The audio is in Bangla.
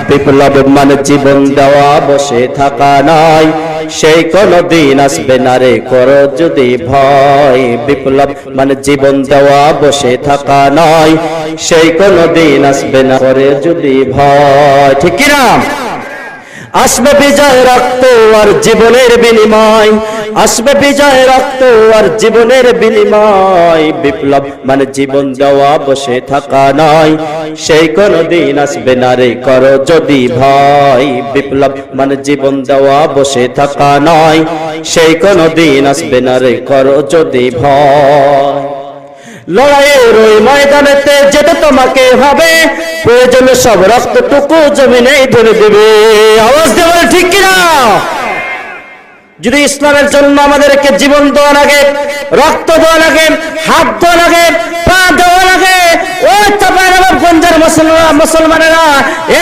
বিপ্লব মানে জীবন দেওয়া, বসে থাকা নয়, সেই কোনো দিন আসবে না রে করো যদি ভয়। বিপ্লব মানে জীবন দেওয়া, বসে থাকা নয়, সেই কোনো দিন আসবে না করে যদি ভয়। ঠিক কি না? আসবে বিজয় রক্ত আর জীবনের বিনিময়, আসবে বিজয় রক্ত আর জীবনের বিনিময়। বিপ্লব মানে জীবন দেওয়া, বসে থাকা নয়, সেই কোনো দিন আসবে না রে করো যদি ভয়। বিপ্লব মানে জীবন দেওয়া, বসে থাকা নয়, সেই কোনো দিন আসবে না রে করো যদি ভয়। লড়াইয়ের ওই ময়দানেতে যেতে তোমাকে হবে, প্রয়োজনে সব রক্তটুকু জমিনেই ঢেলে দেবে। আওয়াজ দেবে ঠিক কিনা? যদি ইসলামের জন্য আমাদেরকে জীবন দেওয়া লাগে, রক্ত দেওয়া লাগে, হাত দেওয়া লাগে, পা দেওয়া লাগে, ওই চাপাইনবাবগঞ্জের মুসলমানেরা